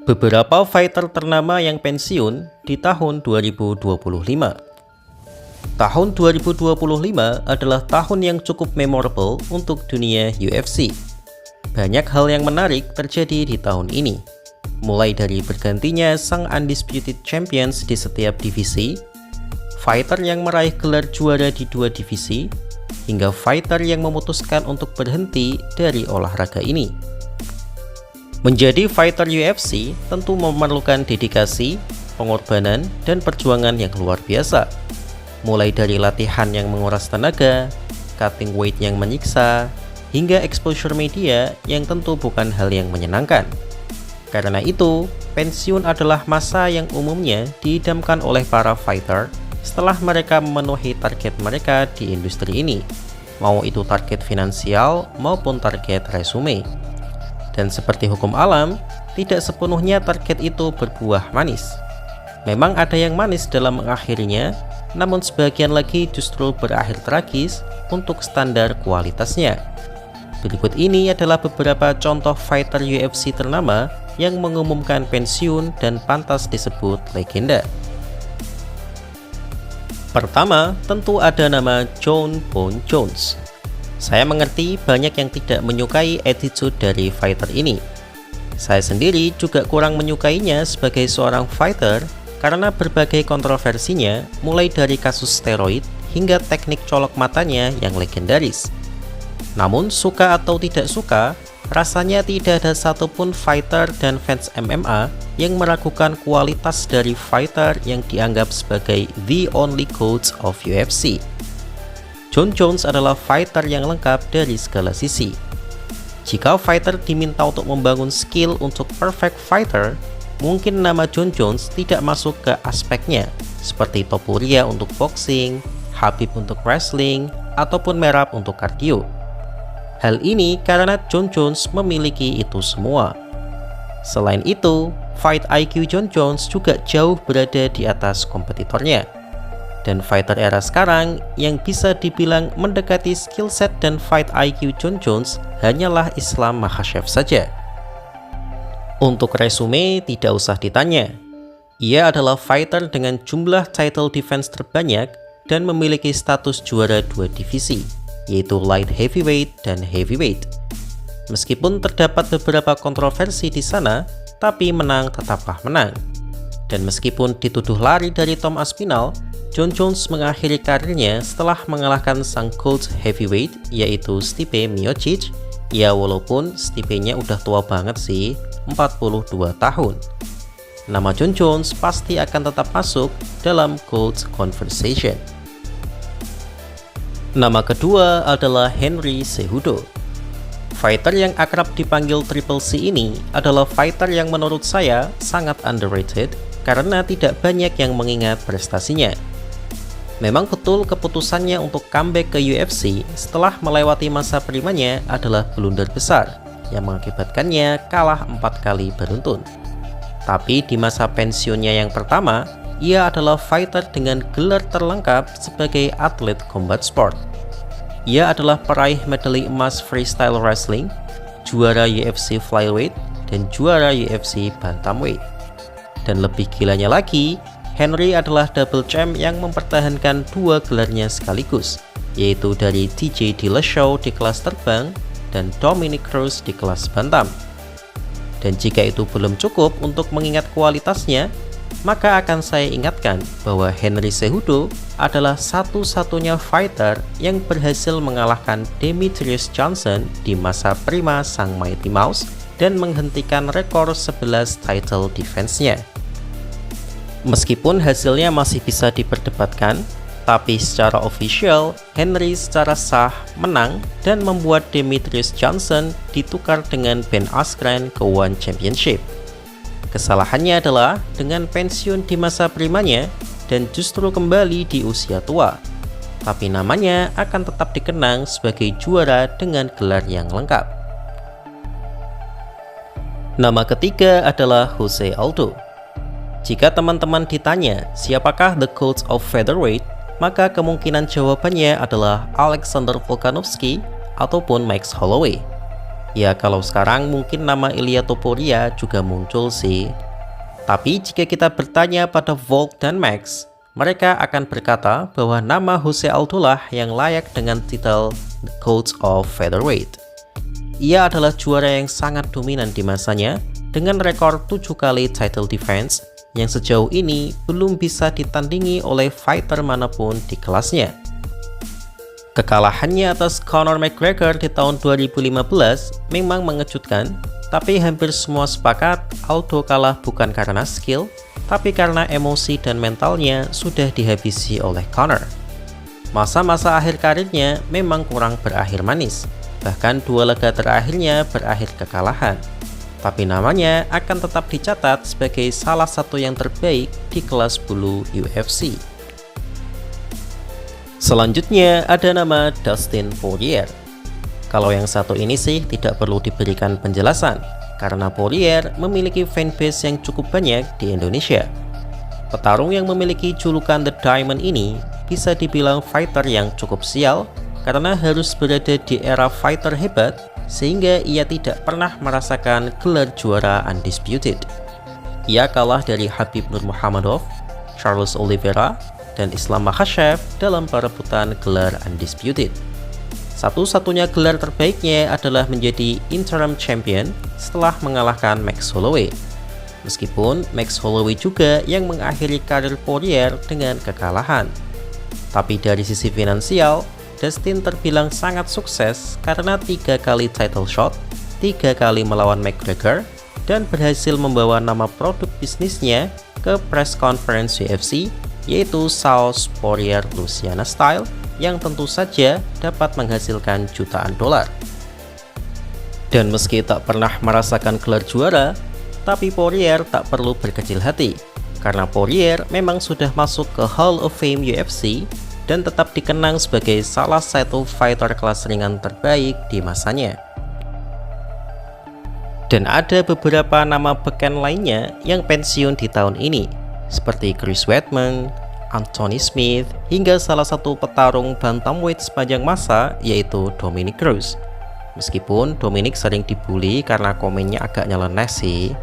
Beberapa fighter ternama yang pensiun di tahun 2025. Tahun 2025 adalah tahun yang cukup memorable untuk dunia UFC. Banyak hal yang menarik terjadi di tahun ini, mulai dari bergantinya sang undisputed champions di setiap divisi, fighter yang meraih gelar juara di dua divisi, hingga fighter yang memutuskan untuk berhenti dari olahraga ini. Menjadi fighter UFC tentu memerlukan dedikasi, pengorbanan, dan perjuangan yang luar biasa. Mulai dari latihan yang menguras tenaga, cutting weight yang menyiksa, hingga exposure media yang tentu bukan hal yang menyenangkan. Karena itu, pensiun adalah masa yang umumnya diidamkan oleh para fighter setelah mereka memenuhi target mereka di industri ini, mau itu target finansial maupun target resume. Dan seperti hukum alam, tidak sepenuhnya target itu berbuah manis. Memang ada yang manis dalam mengakhirinya, namun sebagian lagi justru berakhir tragis untuk standar kualitasnya. Berikut ini adalah beberapa contoh fighter UFC ternama yang mengumumkan pensiun dan pantas disebut legenda. Pertama, tentu ada nama Jon Bone Jones. Saya mengerti banyak yang tidak menyukai attitude dari fighter ini. Saya sendiri juga kurang menyukainya sebagai seorang fighter karena berbagai kontroversinya, mulai dari kasus steroid hingga teknik colok matanya yang legendaris. Namun suka atau tidak suka, rasanya tidak ada satupun fighter dan fans MMA yang meragukan kualitas dari fighter yang dianggap sebagai the only GOAT of UFC. Jon Jones adalah fighter yang lengkap dari segala sisi. Jika fighter diminta untuk membangun skill untuk perfect fighter, mungkin nama Jon Jones tidak masuk ke aspeknya, seperti Topuria untuk boxing, Khabib untuk wrestling, ataupun Merab untuk kardio. Hal ini karena Jon Jones memiliki itu semua. Selain itu, fight IQ Jon Jones juga jauh berada di atas kompetitornya. Dan fighter era sekarang yang bisa dibilang mendekati skill set dan fight IQ Jon Jones hanyalah Islam Makhachev saja. Untuk resume tidak usah ditanya. Ia adalah fighter dengan jumlah title defense terbanyak dan memiliki status juara dua divisi, yaitu light heavyweight dan heavyweight. Meskipun terdapat beberapa kontroversi di sana, tapi menang tetaplah menang. Dan meskipun dituduh lari dari Tom Aspinall, Jon Jones mengakhiri karirnya setelah mengalahkan sang GOAT heavyweight yaitu Stipe Miocic. Ya walaupun Stipe-nya udah tua banget sih, 42 tahun. Nama Jon Jones pasti akan tetap masuk dalam GOAT conversation. Nama kedua adalah Henry Cejudo. Fighter yang akrab dipanggil Triple C ini adalah fighter yang menurut saya sangat underrated karena tidak banyak yang mengingat prestasinya. Memang betul keputusannya untuk comeback ke UFC setelah melewati masa primanya adalah blunder besar yang mengakibatkannya kalah 4 kali beruntun. Tapi di masa pensiunnya yang pertama, ia adalah fighter dengan gelar terlengkap sebagai atlet combat sport. Ia adalah peraih medali emas freestyle wrestling, juara UFC flyweight, dan juara UFC bantamweight. Dan lebih gilanya lagi, Henry adalah double champ yang mempertahankan dua gelarnya sekaligus, yaitu dari TJ Dillashaw di kelas terbang dan Dominick Cruz di kelas bantam. Dan jika itu belum cukup untuk mengingat kualitasnya, maka akan saya ingatkan bahwa Henry Cejudo adalah satu-satunya fighter yang berhasil mengalahkan Demetrious Johnson di masa prima sang Mighty Mouse dan menghentikan rekor 11 title defense-nya. Meskipun hasilnya masih bisa diperdebatkan, tapi secara official, Henry secara sah menang dan membuat Demetrious Johnson ditukar dengan Ben Askren ke One Championship. Kesalahannya adalah dengan pensiun di masa primanya dan justru kembali di usia tua. Tapi namanya akan tetap dikenang sebagai juara dengan gelar yang lengkap. Nama ketiga adalah Jose Aldo. Jika teman-teman ditanya siapakah the GOAT of featherweight, maka kemungkinan jawabannya adalah Alexander Volkanovski ataupun Max Holloway. Ya kalau sekarang mungkin nama Ilya Topuria juga muncul sih. Tapi jika kita bertanya pada Volk dan Max, mereka akan berkata bahwa nama Jose Aldo lah yang layak dengan titel The Coach of Featherweight. Ia adalah juara yang sangat dominan di masanya dengan rekor 7 kali title defense yang sejauh ini belum bisa ditandingi oleh fighter manapun di kelasnya. Kekalahannya atas Conor McGregor di tahun 2015 memang mengejutkan, tapi hampir semua sepakat Aldo kalah bukan karena skill, tapi karena emosi dan mentalnya sudah dihabisi oleh Conor. Masa-masa akhir karirnya memang kurang berakhir manis, bahkan 2 laga terakhirnya berakhir kekalahan. Tapi namanya akan tetap dicatat sebagai salah satu yang terbaik di kelas bulu UFC. Selanjutnya ada nama Dustin Poirier. Kalau yang satu ini sih tidak perlu diberikan penjelasan, karena Poirier memiliki fanbase yang cukup banyak di Indonesia. Petarung yang memiliki julukan The Diamond ini bisa dibilang fighter yang cukup sial, karena harus berada di era fighter hebat, sehingga ia tidak pernah merasakan gelar juara undisputed. Ia kalah dari Khabib Nurmagomedov, Charles Oliveira, dan Islam Makhachev dalam perebutan gelar undisputed. Satu-satunya gelar terbaiknya adalah menjadi interim champion setelah mengalahkan Max Holloway. Meskipun Max Holloway juga yang mengakhiri karir Poirier dengan kekalahan. Tapi dari sisi finansial, Dustin terbilang sangat sukses karena 3 kali title shot, 3 kali melawan McGregor, dan berhasil membawa nama produk bisnisnya ke press conference UFC, yaitu South Poirier Luciana Style, yang tentu saja dapat menghasilkan jutaan dolar. Dan meski tak pernah merasakan gelar juara, tapi Poirier tak perlu berkecil hati, karena Poirier memang sudah masuk ke Hall of Fame UFC dan tetap dikenang sebagai salah satu fighter kelas ringan terbaik di masanya. Dan ada beberapa nama beken lainnya yang pensiun di tahun ini, seperti Chris Weidman, Anthony Smith, hingga salah satu petarung bantamweight sepanjang masa yaitu Dominick Cruz. Meskipun Dominick sering dibully karena komennya agak nyeleneh sih.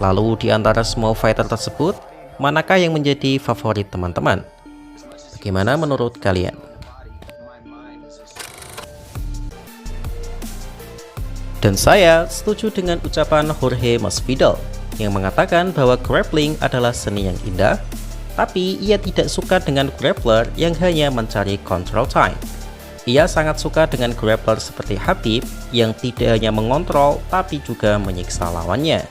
Lalu di antara semua fighter tersebut, manakah yang menjadi favorit teman-teman? Bagaimana menurut kalian? Dan saya setuju dengan ucapan Jorge Masvidal yang mengatakan bahwa grappling adalah seni yang indah, tapi ia tidak suka dengan grappler yang hanya mencari control time. Ia sangat suka dengan grappler seperti Khabib yang tidak hanya mengontrol tapi juga menyiksa lawannya.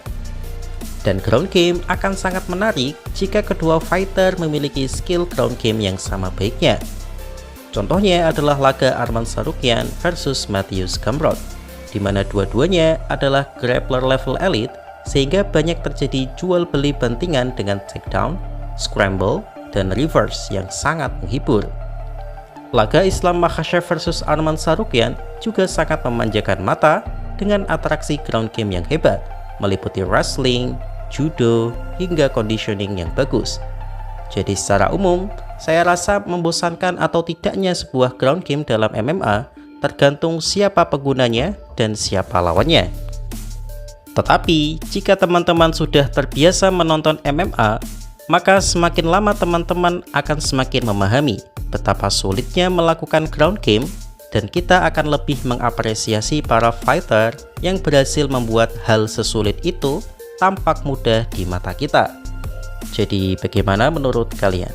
Dan ground game akan sangat menarik jika kedua fighter memiliki skill ground game yang sama baiknya. Contohnya adalah laga Arman Tsarukyan versus Mateusz Gamrot, di mana dua-duanya adalah grappler level elite, sehingga banyak terjadi jual beli bantingan dengan takedown, scramble, dan reverse yang sangat menghibur. Laga Islam Makhachev versus Arman Tsarukyan juga sangat memanjakan mata dengan atraksi ground game yang hebat, meliputi wrestling, judo, hingga conditioning yang bagus. Jadi secara umum, saya rasa membosankan atau tidaknya sebuah ground game dalam MMA tergantung siapa penggunanya dan siapa lawannya. Tetapi, jika teman-teman sudah terbiasa menonton MMA, maka semakin lama teman-teman akan semakin memahami betapa sulitnya melakukan ground game, dan kita akan lebih mengapresiasi para fighter yang berhasil membuat hal sesulit itu tampak mudah di mata kita. Jadi, bagaimana menurut kalian?